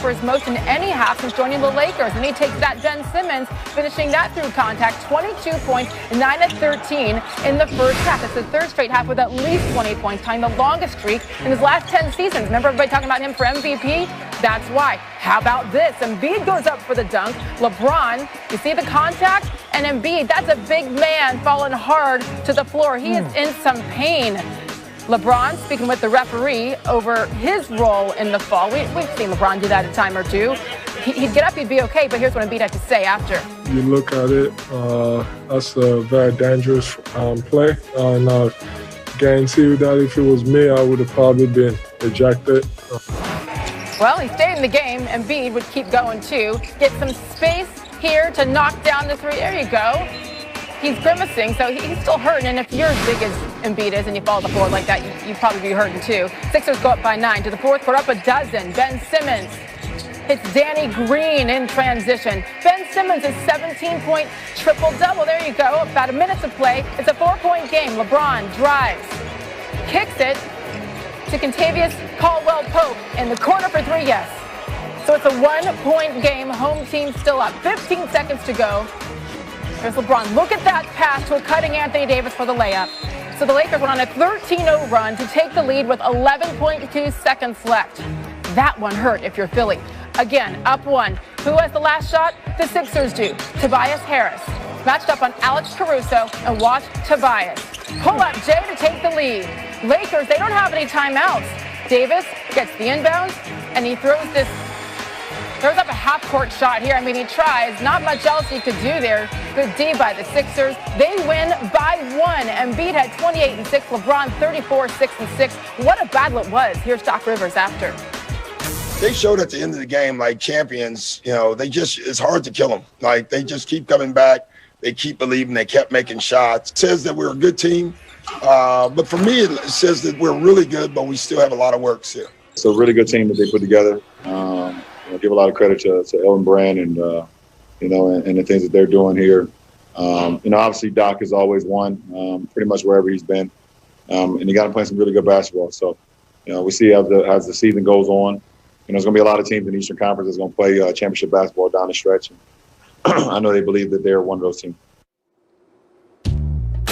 for his most in any half since joining the Lakers. And he takes that Ben Simmons, finishing that through contact, 22 points, 9 of 13 in the first half. It's the third straight half with at least 20 points, tying the longest streak in his last 10 seasons. Remember everybody talking about him for MVP? That's why. How about this? Embiid goes up for the dunk. LeBron, you see the contact? And Embiid, that's a big man falling hard to the floor. He is in some pain. LeBron speaking with the referee over his role in the fall. We've seen LeBron do that a time or two. He'd get up, he'd be okay, but here's what Embiid had to say after. You look at it, that's a very dangerous play. And I guarantee you that if it was me, I would have probably been ejected. Well, he stayed in the game. Embiid would keep going, too. Get some space here to knock down the three. There you go. He's grimacing, so he's still hurting. And if you're as big as Embiid is and you fall to the floor like that, you'd probably be hurting, too. Sixers go up by 9 to the fourth quarter, up a dozen. Ben Simmons hits Danny Green in transition. Ben Simmons is 17-point triple-double. There you go. About a minute to play. It's a 4-point game. LeBron drives, kicks it to Kentavious Caldwell-Pope in the corner for three, yes. So it's a 1-point game. Home team still up. 15 seconds to go. There's LeBron. Look at that pass to a cutting Anthony Davis for the layup. So the Lakers went on a 13-0 run to take the lead with 11.2 seconds left. That one hurt if you're Philly. Again, up one. Who has the last shot? The Sixers do. Tobias Harris. Matched up on Alex Caruso, and watch Tobias. Pull up Jay to take the lead. Lakers, they don't have any timeouts. Davis gets the inbounds, and he throws up a half-court shot here. I mean, he tries. Not much else he could do there. Good D by the Sixers. They win by 1. Embiid had 28 and 6. LeBron 34, 6 and 6. What a battle it was. Here's Doc Rivers after. They showed at the end of the game like champions. You know, it's hard to kill them. Like, they just keep coming back. They keep believing. They kept making shots. It says that we're a good team. But for me, it says that we're really good, but we still have a lot of work still. It's a really good team that they put together. Give a lot of credit to Ellen Brand and the things that they're doing here. Obviously Doc has always won pretty much wherever he's been, and he got to play some really good basketball. So, we see as the season goes on, there's going to be a lot of teams in the Eastern Conference that's going to play championship basketball down the stretch. I know they believe that they're one of those teams.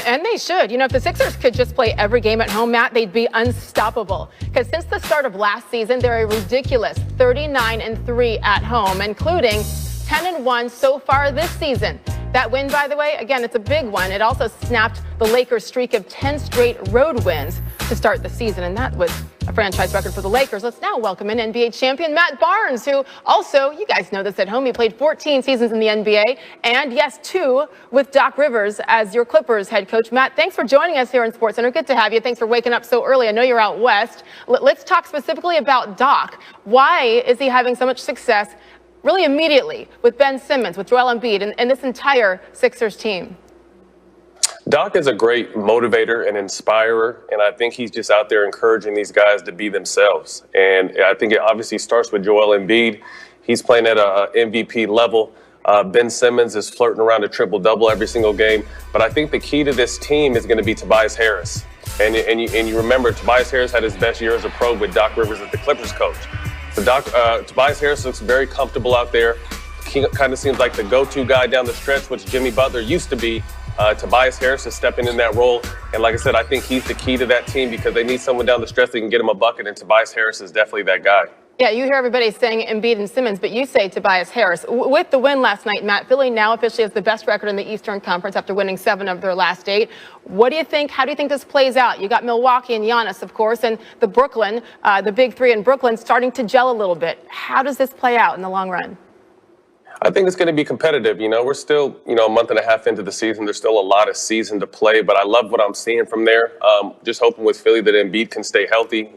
And they should. If the Sixers could just play every game at home, Matt, they'd be unstoppable. Because since the start of last season, they're a ridiculous 39-3 at home, including 10-1 so far this season. That win, by the way, again, it's a big one. It also snapped the Lakers' streak of 10 straight road wins to start the season, and that was a franchise record for the Lakers. Let's now welcome in NBA champion Matt Barnes, who also, you guys know this at home, he played 14 seasons in the NBA, and yes, 2 with Doc Rivers as your Clippers head coach. Matt, thanks for joining us here in SportsCenter. Good to have you. Thanks for waking up so early. I know you're out west. Let's talk specifically about Doc. Why is he having so much success really immediately with Ben Simmons, with Joel Embiid, and this entire Sixers team? Doc is a great motivator and inspirer, and I think he's just out there encouraging these guys to be themselves. And I think it obviously starts with Joel Embiid. He's playing at a MVP level. Ben Simmons is flirting around a triple-double every single game. But I think the key to this team is going to be Tobias Harris. And you remember, Tobias Harris had his best year as a pro with Doc Rivers as the Clippers coach. So Tobias Harris looks very comfortable out there. He kind of seems like the go-to guy down the stretch, which Jimmy Butler used to be. Tobias Harris is stepping in that role. And like I said, I think he's the key to that team because they need someone down the stretch that can get him a bucket, and Tobias Harris is definitely that guy. Yeah, you hear everybody saying Embiid and Simmons, but you say Tobias Harris. With the win last night, Matt, Philly now officially has the best record in the Eastern Conference after winning 7 of their last 8. What do you think? How do you think this plays out? You got Milwaukee and Giannis, of course, and the big 3 in Brooklyn starting to gel a little bit. How does this play out in the long run? I think it's going to be competitive. We're still, a month and a half into the season. There's still a lot of season to play, but I love what I'm seeing from there. Just hoping with Philly that Embiid can stay healthy.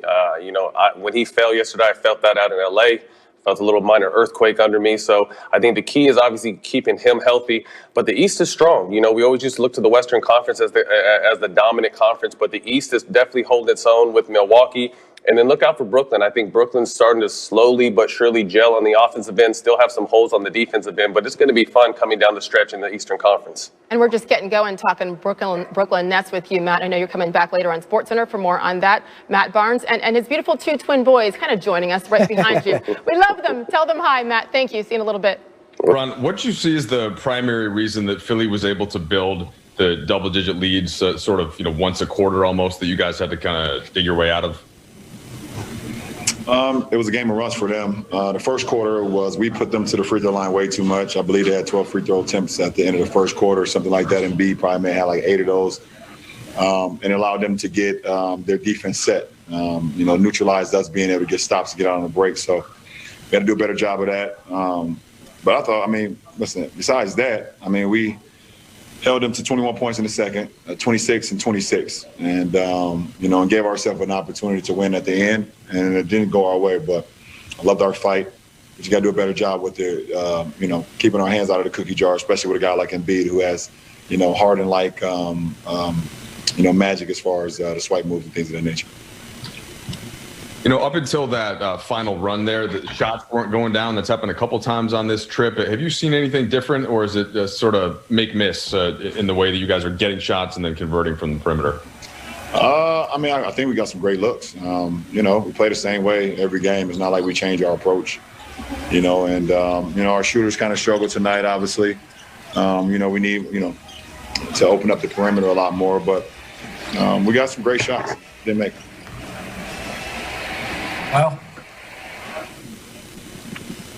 When he fell yesterday, I felt that out in LA. Felt a little minor earthquake under me. So I think the key is obviously keeping him healthy. But the East is strong. We always just look to the Western Conference as the dominant conference, but the East is definitely holding its own with Milwaukee. And then look out for Brooklyn. I think Brooklyn's starting to slowly but surely gel on the offensive end, still have some holes on the defensive end, but it's going to be fun coming down the stretch in the Eastern Conference. And we're just getting going talking Brooklyn Nets with you, Matt. I know you're coming back later on SportsCenter for more on that. Matt Barnes and his beautiful two twin boys kind of joining us right behind you. We love them. Tell them hi, Matt. Thank you. See you in a little bit. Ron, what do you see as the primary reason that Philly was able to build the double-digit leads sort of, once a quarter almost that you guys had to kind of dig your way out of? It was a game of rust for them. The first quarter we put them to the free throw line way too much. I believe they had 12 free throw attempts at the end of the first quarter, something like that. And B probably may have like 8 of those. And it allowed them to get their defense set, neutralized us being able to get stops to get out on the break. So we had to do a better job of that. But I thought, listen, besides that, we held them to 21 points in the second, 26 and 26, and and gave ourselves an opportunity to win at the end, and it didn't go our way. But I loved our fight. But you got to do a better job with keeping our hands out of the cookie jar, especially with a guy like Embiid who has, Harden-like, magic as far as the swipe moves and things of that nature. Up until that final run there, the shots weren't going down. That's happened a couple times on this trip. Have you seen anything different, or is it sort of make-miss in the way that you guys are getting shots and then converting from the perimeter? I think we got some great looks. We play the same way every game. It's not like we change our approach, our shooters kind of struggle tonight, obviously. We need, to open up the perimeter a lot more, but we got some great shots. Didn't make them. Wow.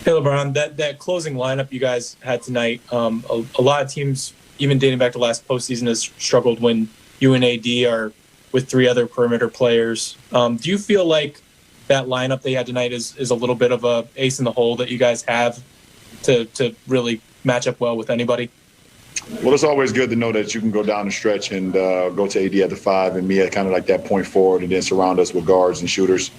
Hey, LeBron, that closing lineup you guys had tonight, a lot of teams, even dating back to last postseason, has struggled when you and AD are with 3 other perimeter players. Do you feel like that lineup they had tonight is a little bit of a ace in the hole that you guys have to really match up well with anybody? Well, it's always good to know that you can go down the stretch and go to AD at the 5 and me at kind of like that point forward, and then surround us with guards and shooters.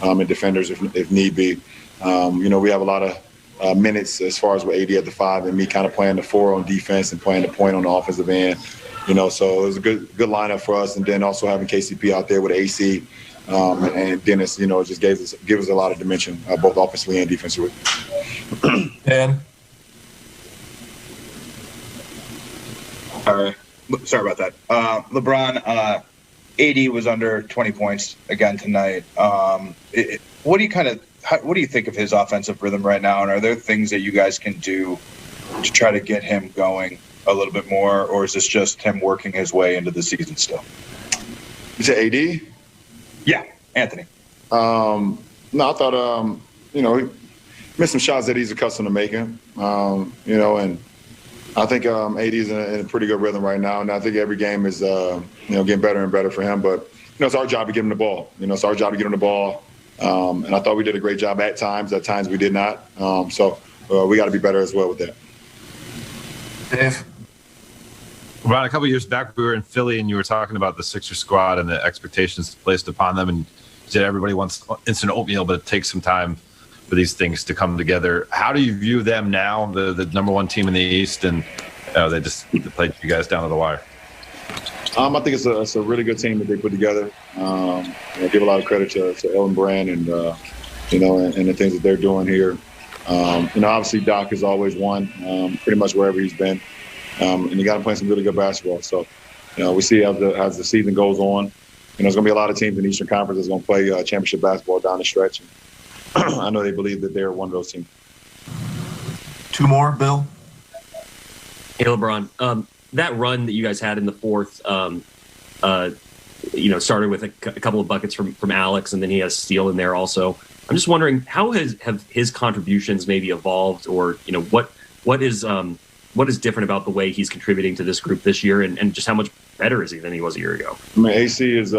And defenders if need be. We have a lot of minutes as far as with AD at the 5 and me kind of playing the 4 on defense and playing the point on the offensive end. So it was a good lineup for us. And then also having KCP out there with AC and Dennis, it just give us a lot of dimension, both offensively and defensively. And sorry about that. LeBron, AD was under 20 points again tonight. What do you think of his offensive rhythm right now? And are there things that you guys can do to try to get him going a little bit more, or is this just him working his way into the season still? You said AD? Yeah, Anthony. No, I thought he missed some shots that he's accustomed to making. And I think AD is in a pretty good rhythm right now, and I think every game is getting better and better for him. But it's our job to give him the ball. It's our job to give him the ball. And I thought we did a great job at times. At times we did not. So we got to be better as well with that. Dave. Ron, a couple of years back, we were in Philly, and you were talking about the Sixers squad and the expectations placed upon them, and you said everybody wants instant oatmeal, but it takes some time for these things to come together. How do you view them now, the number 1 team in the East, and they just played you guys down to the wire? I think it's a really good team that they put together. Give a lot of credit to LeBron and the things that they're doing here. Obviously Doc has always won pretty much wherever he's been, and you got to play some really good basketball. So we see as the season goes on, there's going to be a lot of teams in the Eastern Conference that's going to play championship basketball down the stretch. I know they believe that they're one of those teams. 2 more, Bill. Hey, LeBron. That run that you guys had in the fourth, started with a couple of buckets from Alex, and then he has steal in there also. I'm just wondering, how have his contributions maybe evolved, or what is different about the way he's contributing to this group this year, and just how much better is he than he was a year ago? AC is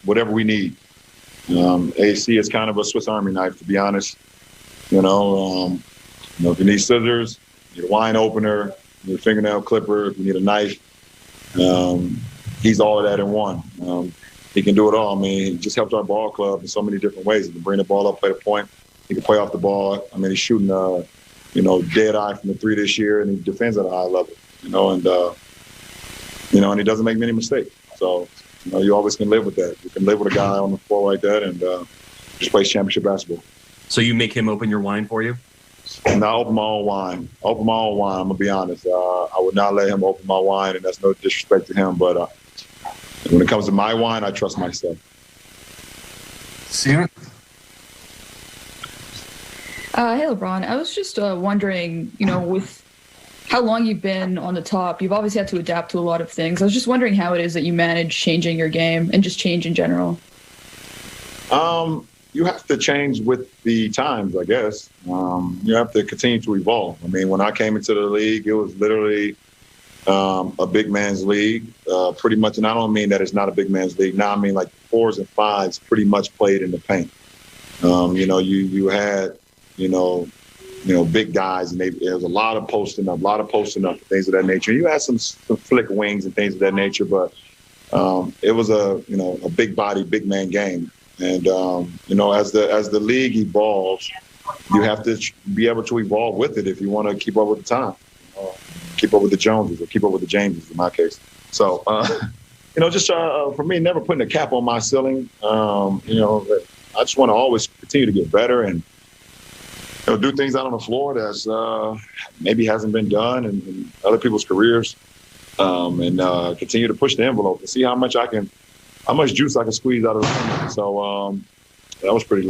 whatever we need. AC is kind of a Swiss Army knife, to be honest. If you need scissors, you need a wine opener, you need a fingernail clipper, if you need a knife, he's all of that in one. He can do it all. He just helped our ball club in so many different ways. He can bring the ball up, play the point. He can play off the ball. He's shooting, dead eye from the 3 this year, and he defends at a high level, and he doesn't make many mistakes. So you always can live with that. You can live with a guy on the floor like that and just plays championship basketball. So you make him open your wine for you? And I open my own wine. I'm gonna be honest. I would not let him open my wine, and that's no disrespect to him. But when it comes to my wine, I trust myself. Sierra? Hey, LeBron. I was just wondering, with how long you've been on the top, you've obviously had to adapt to a lot of things. I was just wondering how it is that you manage changing your game and just change in general. You have to change with the times, I guess. You have to continue to evolve. I mean, when I came into the league, it was literally a big man's league, pretty much. And I don't mean that it's not a big man's league. Now I mean like 4s and 5s pretty much played in the paint. You had, big guys, and there was a lot of posting up, things of that nature. You had some flick wings and things of that nature, but it was a big body, big man game. And as the league evolves, you have to be able to evolve with it if you want to keep up with the time, keep up with the Joneses or keep up with the Jameses in my case. So, for me, never putting a cap on my ceiling. I just want to always continue to get better and do things out on the floor that's maybe hasn't been done in other people's careers, and continue to push the envelope and see how much juice I can squeeze out of the thing. So that was pretty